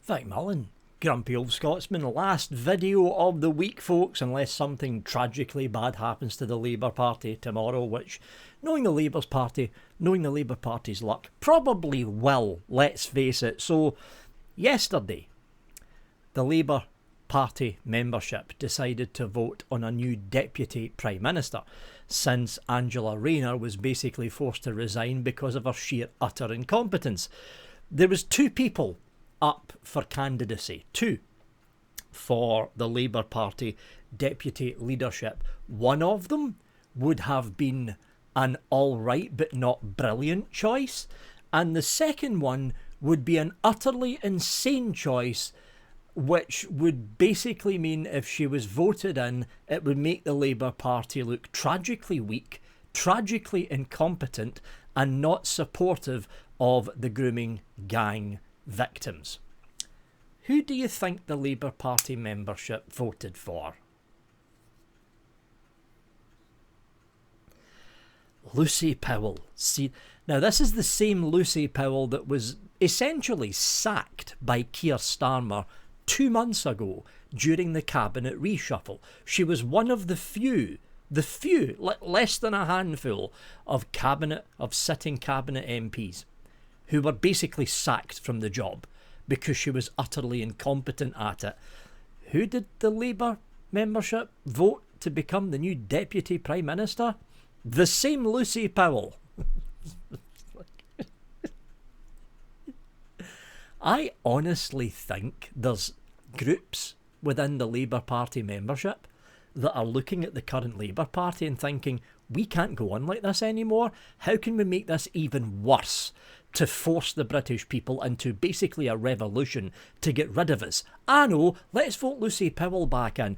Vic Mullen, grumpy old Scotsman. Last video of the week, folks, unless something tragically bad happens to the Labour Party tomorrow, which, knowing the Labour Party's luck, probably will, let's face it. So, yesterday, the Labour Party membership decided to vote on a new Deputy Prime Minister, since Angela Rayner was basically forced to resign because of her sheer utter incompetence. There was two people up for candidacy, two, for the Labour Party deputy leadership. One of them would have been an alright but not brilliant choice, and the second one would be an utterly insane choice, which would basically mean if she was voted in, it would make the Labour Party look tragically weak, tragically incompetent, and not supportive of the grooming gang victims. Who do you think the Labour Party membership voted for? Lucy Powell. See, now this is the same Lucy Powell that was essentially sacked by Keir Starmer 2 months ago during the cabinet reshuffle. She was one of the few, less than a handful of sitting cabinet MPs who were basically sacked from the job because she was utterly incompetent at it. Who did the Labour membership vote to become the new Deputy Prime Minister? The same Lucy Powell. I honestly think there's groups within the Labour Party membership that are looking at the current Labour Party and thinking, we can't go on like this anymore. How can we make this even worse to force the British people into basically a revolution to get rid of us? I know, let's vote Lucy Powell back in.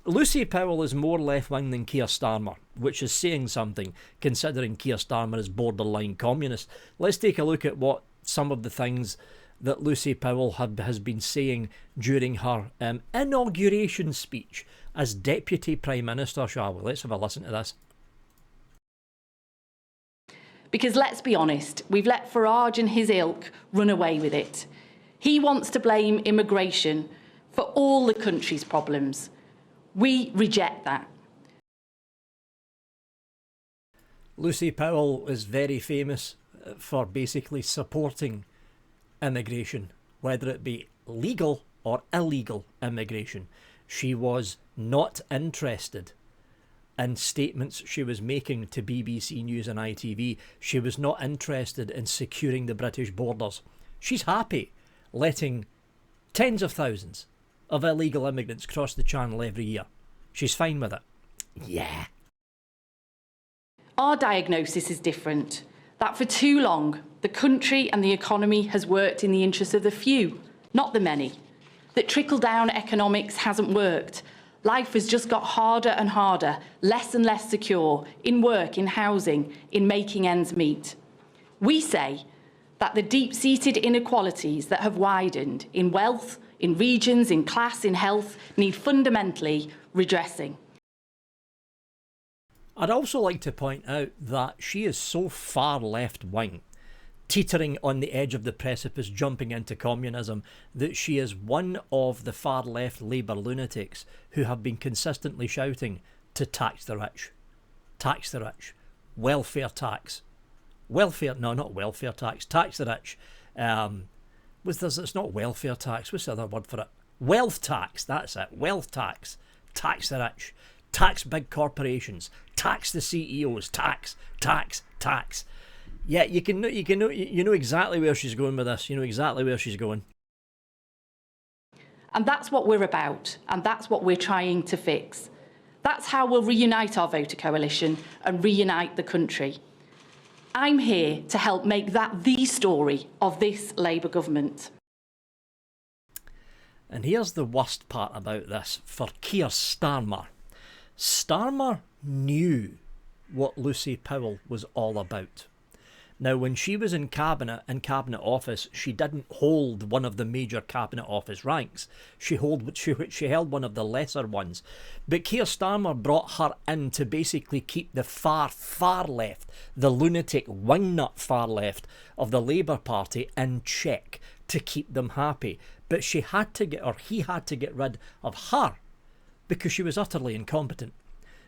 Lucy Powell is more left-wing than Keir Starmer, which is saying something, considering Keir Starmer is borderline communist. Let's take a look at what some of the things that Lucy Powell has been saying during her inauguration speech as Deputy Prime Minister, shall we? Let's have a listen to this. Because let's be honest, we've let Farage and his ilk run away with it. He wants to blame immigration for all the country's problems. We reject that. Lucy Powell is very famous for basically supporting immigration, whether it be legal or illegal immigration. She was not interested in statements she was making to BBC News and ITV. She was not interested in securing the British borders. She's happy letting tens of thousands of illegal immigrants cross the channel every year. She's fine with it. Yeah. Our diagnosis is different. That for too long, the country and the economy has worked in the interests of the few, not the many. That trickle-down economics hasn't worked. Life has just got harder and harder, less and less secure, in work, in housing, in making ends meet. We say that the deep-seated inequalities that have widened in wealth, in regions, in class, in health, need fundamentally redressing. I'd also like to point out that she is so far left-wing, teetering on the edge of the precipice, jumping into communism, that she is one of the far-left Labour lunatics who have been consistently shouting to tax the rich. Tax the rich. Welfare tax. No, not welfare tax. Tax the rich. It's not welfare tax. What's the other word for it? Wealth tax. That's it. Wealth tax. Tax the rich. Tax big corporations. Tax the CEOs. Tax. Yeah, you know exactly where she's going with this. You know exactly where she's going. And that's what we're about, and that's what we're trying to fix. That's how we'll reunite our voter coalition and reunite the country. I'm here to help make that the story of this Labour government. And here's the worst part about this for Keir Starmer. Starmer knew what Lucy Powell was all about. Now, when she was in Cabinet Office, she didn't hold one of the major Cabinet Office ranks. She held one of the lesser ones. But Keir Starmer brought her in to basically keep the far left, the lunatic wingnut far left of the Labour Party in check, to keep them happy. But he had to get rid of her because she was utterly incompetent.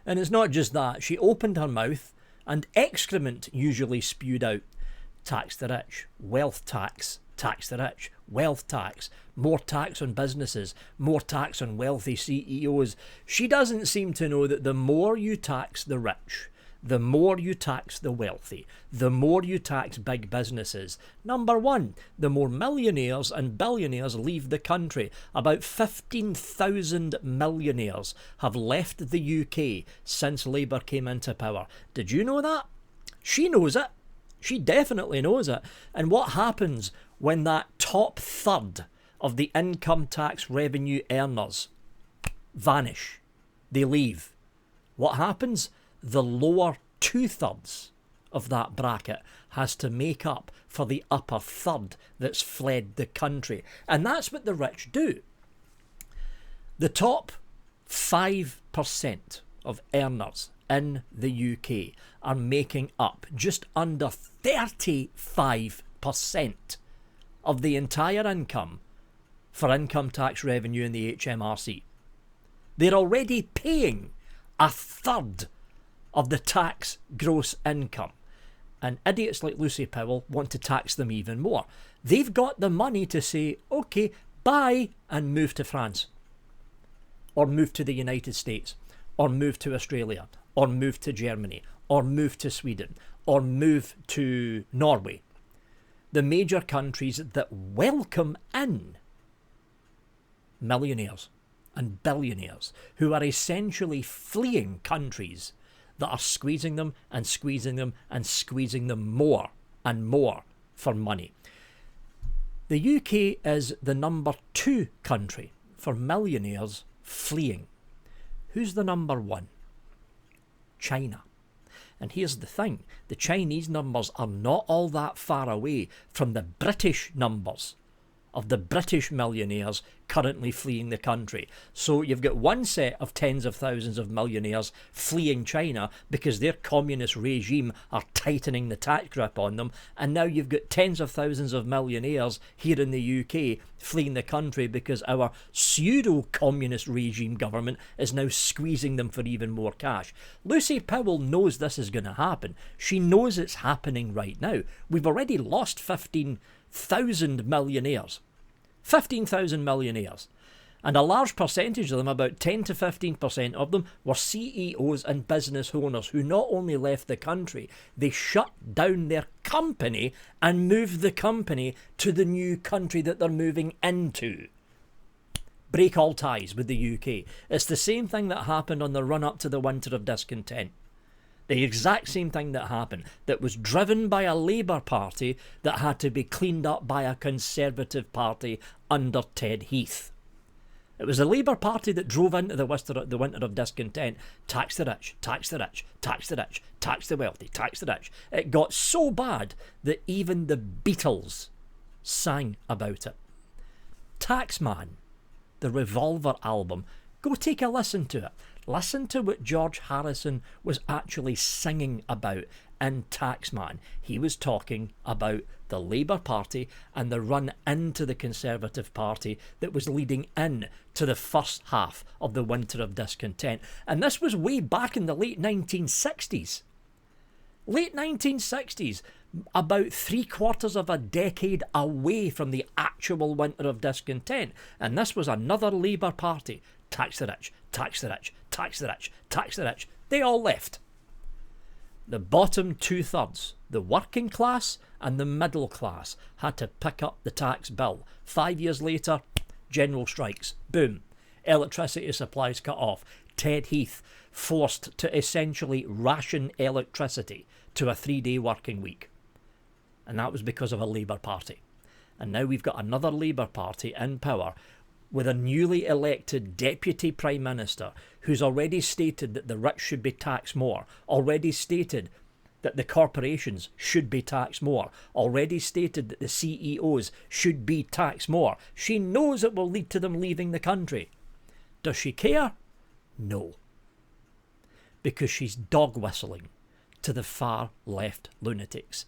And it's not just that. She opened her mouth and excrement usually spewed out. Tax the rich, wealth tax, tax the rich, wealth tax, more tax on businesses, more tax on wealthy CEOs. She doesn't seem to know that the more you tax the rich, the more you tax the wealthy, the more you tax big businesses. Number one, the more millionaires and billionaires leave the country. About 15,000 millionaires have left the UK since Labour came into power. Did you know that? She knows it. She definitely knows it. And what happens when that top third of the income tax revenue earners vanish? They leave. What happens? The lower 2/3 of that bracket has to make up for the upper third that's fled the country. And that's what the rich do. The top 5% of earners in the UK are making up just under 35% of the entire income for income tax revenue in the HMRC. They're already paying a third of the tax gross income. And idiots like Lucy Powell want to tax them even more. They've got the money to say, okay, bye, and move to France, or move to the United States, or move to Australia, or move to Germany, or move to Sweden, or move to Norway. The major countries that welcome in millionaires and billionaires who are essentially fleeing countries that are squeezing them and squeezing them and squeezing them more and more for money. The UK is the number 2 country for millionaires fleeing. Who's the number 1? China. And here's the thing, the Chinese numbers are not all that far away from the British numbers of the British millionaires currently fleeing the country. So you've got one set of tens of thousands of millionaires fleeing China because their communist regime are tightening the tax grip on them, and now you've got tens of thousands of millionaires here in the UK fleeing the country because our pseudo-communist regime government is now squeezing them for even more cash. Lucy Powell knows this is going to happen. She knows it's happening right now. We've already lost 15,000 millionaires. 15,000 millionaires. And a large percentage of them, about 10 to 15% of them, were CEOs and business owners who not only left the country, they shut down their company and moved the company to the new country that they're moving into. Break all ties with the UK. It's the same thing that happened on the run-up to the winter of discontent. The exact same thing that happened, that was driven by a Labour Party that had to be cleaned up by a Conservative Party under Ted Heath. It was the Labour Party that drove into the winter of discontent. Tax the rich, tax the rich, tax the rich, tax the wealthy, tax the rich. It got so bad that even the Beatles sang about it. Taxman, the Revolver album, go take a listen to it. Listen to what George Harrison was actually singing about in Taxman. He was talking about the Labour Party and the run into the Conservative Party that was leading in to the first half of the winter of discontent. And this was way back in the late 1960s. Late 1960s, about 3/4 of a decade away from the actual winter of discontent. And this was another Labour Party. Tax the rich, tax the rich, tax the rich, tax the rich. They all left. The bottom 2/3, the working class and the middle class, had to pick up the tax bill. 5 years later, general strikes. Boom. Electricity supplies cut off. Ted Heath forced to essentially ration electricity to a 3-day working week. And that was because of a Labour Party. And now we've got another Labour Party in power with a newly elected Deputy Prime Minister who's already stated that the rich should be taxed more, already stated that the corporations should be taxed more, already stated that the CEOs should be taxed more. She knows it will lead to them leaving the country. Does she care? No. Because she's dog whistling to the far left lunatics.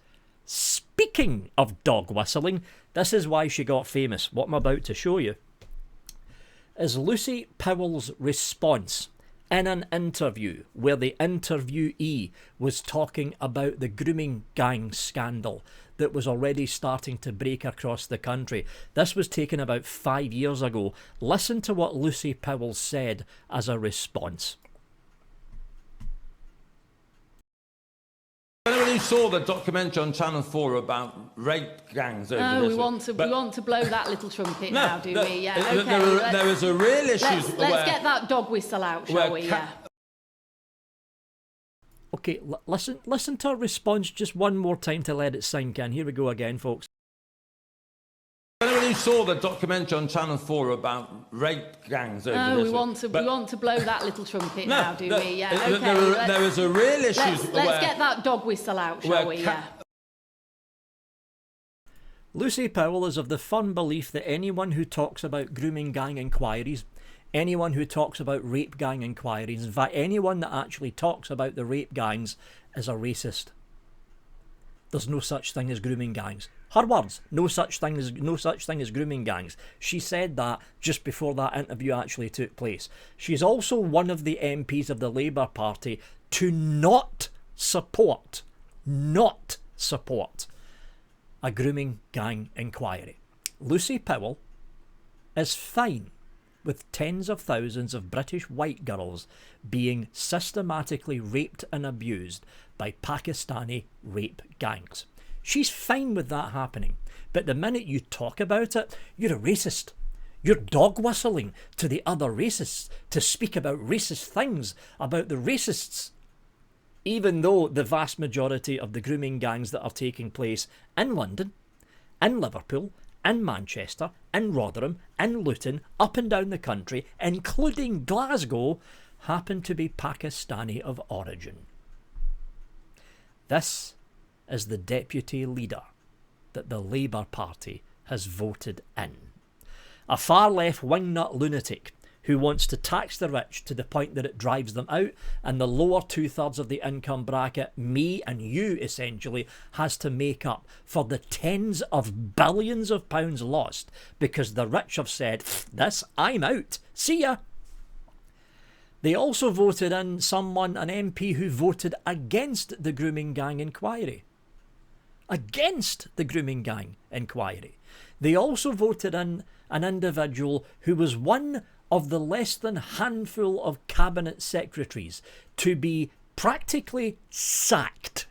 Speaking of dog whistling, this is why she got famous. What I'm about to show you is Lucy Powell's response in an interview where the interviewee was talking about the grooming gang scandal that was already starting to break across the country. This was taken about 5 years ago. Listen to what Lucy Powell said as a response. Anyone who saw the documentary on Channel 4 about rape gangs over Oh, this we want to blow that little trumpet now, do we? Yeah, okay. There was a real issue. Let's get that dog whistle out, shall we? Yeah. Okay, listen to her response just one more time to let it sink in. Here we go again, folks. Anyone who saw the documentary on Channel 4 about rape gangs over this? Oh, we want to blow that little trumpet now, do we? Yeah, okay. There was a real issue. Let's get that dog whistle out, shall we? Yeah. Lucy Powell is of the firm belief that anyone who talks about grooming gang inquiries, anyone who talks about rape gang inquiries, in fact anyone that actually talks about the rape gangs is a racist. There's no such thing as grooming gangs. Her words, no such thing as grooming gangs. She said that just before that interview actually took place. She's also one of the MPs of the Labour Party to not support a grooming gang inquiry. Lucy Powell is fine with tens of thousands of British white girls being systematically raped and abused by Pakistani rape gangs. She's fine with that happening. But the minute you talk about it, you're a racist. You're dog whistling to the other racists to speak about racist things about the racists. Even though the vast majority of the grooming gangs that are taking place in London, in Liverpool, in Manchester, in Rotherham, in Luton, up and down the country, including Glasgow, happen to be Pakistani of origin. This is the deputy leader that the Labour Party has voted in. A far-left wingnut lunatic who wants to tax the rich to the point that it drives them out, and the lower two-thirds of the income bracket, me and you essentially, has to make up for the tens of billions of pounds lost because the rich have said, this, I'm out, see ya. They also voted in someone, an MP who voted against the grooming gang inquiry. Against the grooming gang inquiry. They also voted in an individual who was one of the less than handful of cabinet secretaries to be practically sacked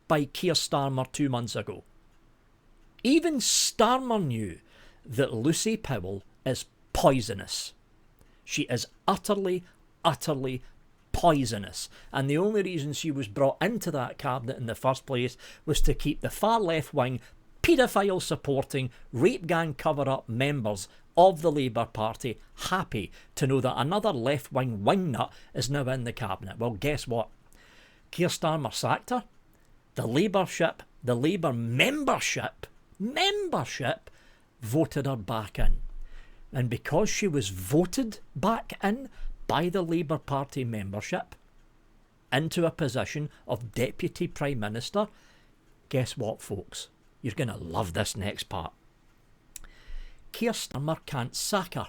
by Keir Starmer 2 months ago. Even Starmer knew that Lucy Powell is poisonous. She is utterly poisonous, and the only reason she was brought into that cabinet in the first place was to keep the far left wing paedophile supporting rape gang cover-up members of the Labour Party happy to know that another left wing wingnut is now in the cabinet. Well, guess what? Keir Starmer sacked her. The Labour membership voted her back in. And because she was voted back in by the Labour Party membership into a position of Deputy Prime Minister, guess what, folks? You're going to love this next part. Keir Starmer can't sack her.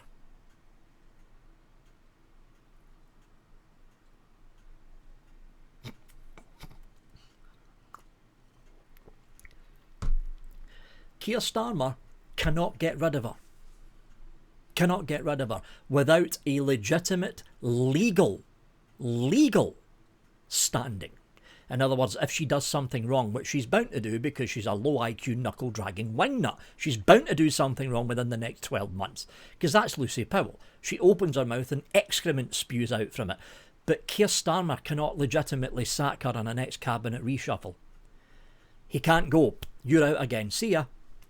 Keir Starmer cannot get rid of her. Cannot get rid of her without a legitimate legal standing. In other words, if she does something wrong, which she's bound to do because she's a low IQ knuckle-dragging wingnut, she's bound to do something wrong within the next 12 months. Because that's Lucy Powell. She opens her mouth and excrement spews out from it. But Keir Starmer cannot legitimately sack her on a next cabinet reshuffle. He can't go, you're out again, see ya.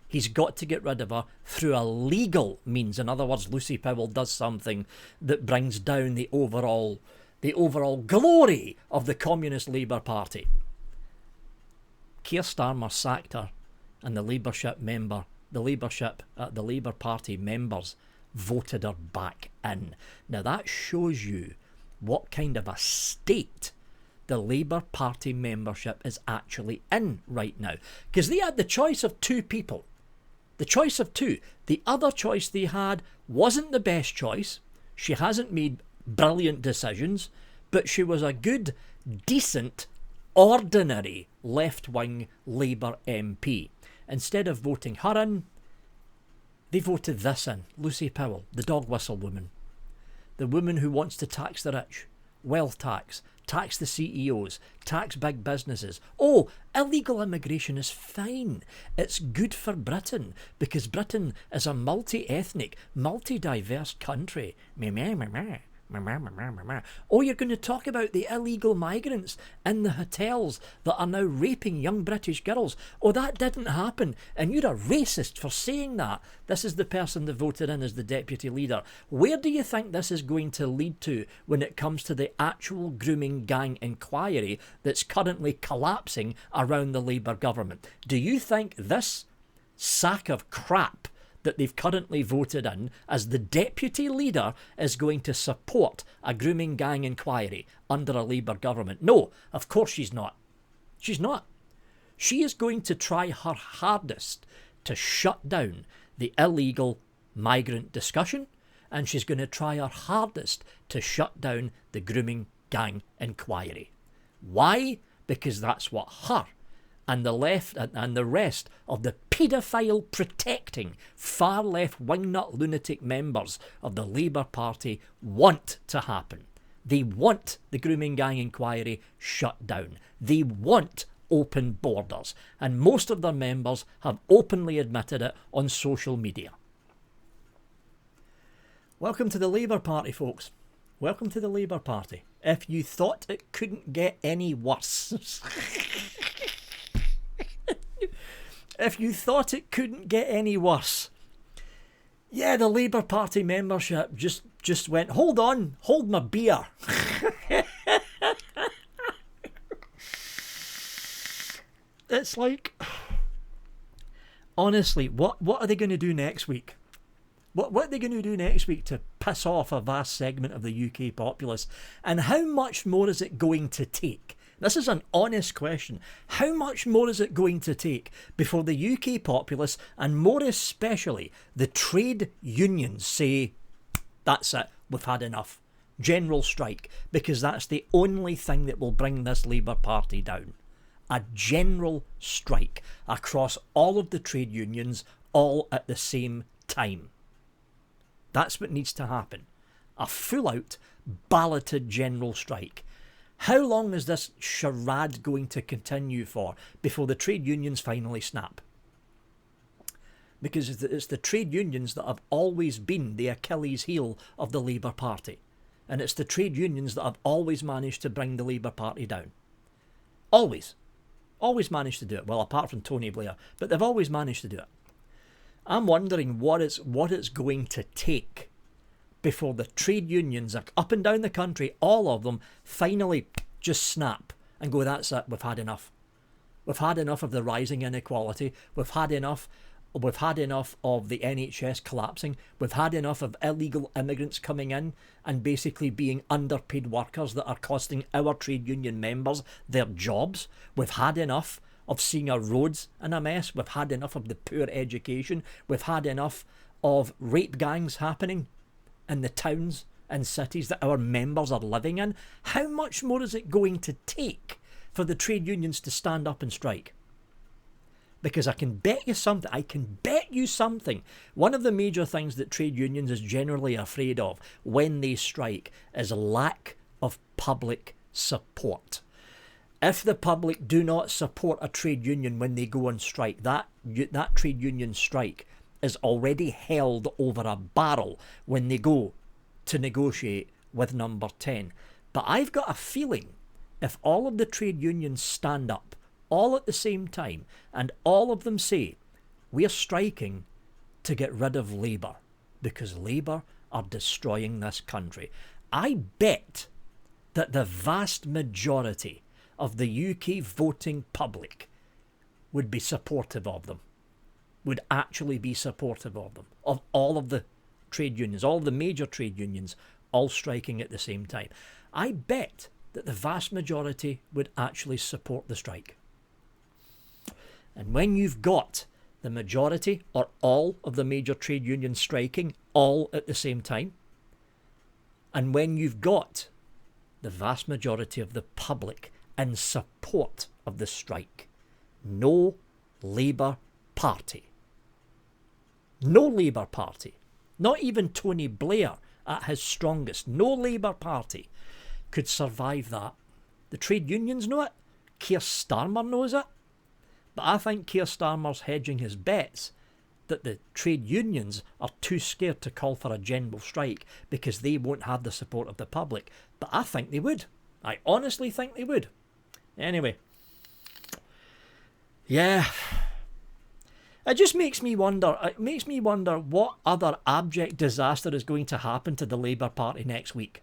He's got to get rid of her through a legal means. In other words, Lucy Powell does something that brings down the overall glory of the Communist Labour Party. Keir Starmer sacked her, and the Labour Party members voted her back in. Now that shows you what kind of a state the Labour Party membership is actually in right now. Because they had the choice of two people. The choice of two. The other choice they had wasn't the best choice. She hasn't made brilliant decisions, but she was a good, decent, ordinary left-wing Labour MP. Instead of voting her in, they voted this in, Lucy Powell, the dog whistle woman. The woman who wants to tax the rich, wealth tax, tax the CEOs, tax big businesses. Oh, illegal immigration is fine. It's good for Britain because Britain is a multi-ethnic, multi-diverse country. Oh, you're going to talk about the illegal migrants in the hotels that are now raping young British girls. Oh, that didn't happen. And you're a racist for saying that. This is the person that voted in as the deputy leader. Where do you think this is going to lead to when it comes to the actual grooming gang inquiry that's currently collapsing around the Labour government? Do you think this sack of crap that they've currently voted in as the deputy leader is going to support a grooming gang inquiry under a Labour government? No, of course she's not. She's not. She is going to try her hardest to shut down the illegal migrant discussion, and she's going to try her hardest to shut down the grooming gang inquiry. Why? Because that's what her and the left and the rest of the paedophile protecting far left wingnut lunatic members of the Labour Party want to happen. They want the grooming gang inquiry shut down. They want open borders, and most of their members have openly admitted it on social media. Welcome to the Labour Party, folks. Welcome to the Labour Party. If you thought it couldn't get any worse if you thought it couldn't get any worse, yeah, the Labour Party membership just went, hold on, hold my beer. It's like, honestly, what are they going to do next week? What are they going to do next week to piss off a vast segment of the UK populace? And how much more is it going to take? This is an honest question. How much more is it going to take before the UK populace, and more especially the trade unions, say, that's it, we've had enough. General strike, because that's the only thing that will bring this Labour Party down. A general strike across all of the trade unions, all at the same time. That's what needs to happen. A full-out, balloted general strike. How long is this charade going to continue for before the trade unions finally snap? Because it's the trade unions that have always been the Achilles heel of the Labour Party. And it's the trade unions that have always managed to bring the Labour Party down. Always. Always managed to do it. Well, apart from Tony Blair. But they've always managed to do it. I'm wondering what it's going to take before the trade unions are up and down the country, all of them, finally just snap and go, that's it, we've had enough. We've had enough of the rising inequality. We've had enough of the NHS collapsing. We've had enough of illegal immigrants coming in and basically being underpaid workers that are costing our trade union members their jobs. We've had enough of seeing our roads in a mess. We've had enough of the poor education. We've had enough of rape gangs happening in the towns and cities that our members are living in. How much more is it going to take for the trade unions to stand up and strike? Because I can bet you something. One of the major things that trade unions is generally afraid of when they strike is a lack of public support. If the public do not support a trade union when they go on strike, that trade union strike is already held over a barrel when they go to negotiate with Number 10. But I've got a feeling if all of the trade unions stand up all at the same time and all of them say, we're striking to get rid of Labour because Labour are destroying this country, I bet that the vast majority of the UK voting public would be supportive of them. Would actually be supportive of them, of all of the trade unions, all the major trade unions, all striking at the same time. I bet that the vast majority would actually support the strike. And when you've got the majority or all of the major trade unions striking all at the same time, and when you've got the vast majority of the public in support of the strike, no Labour Party, not even Tony Blair at his strongest, no Labour Party could survive that. The trade unions know it, Keir Starmer knows it, but I think Keir Starmer's hedging his bets that the trade unions are too scared to call for a general strike because they won't have the support of the public. But I think they would. I honestly think they would. Anyway. Yeah. It just makes me wonder. It makes me wonder what other abject disaster is going to happen to the Labour Party next week.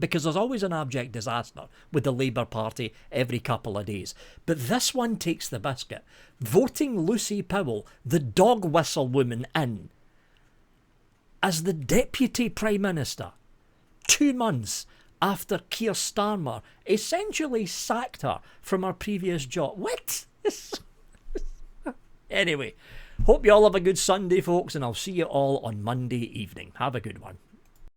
Because there's always an abject disaster with the Labour Party every couple of days. But this one takes the biscuit. Voting Lucy Powell, the dog whistle woman, in as the Deputy Prime Minister 2 months after Keir Starmer essentially sacked her from her previous job. What? Anyway, hope you all have a good Sunday, folks, and I'll see you all on Monday evening. Have a good one.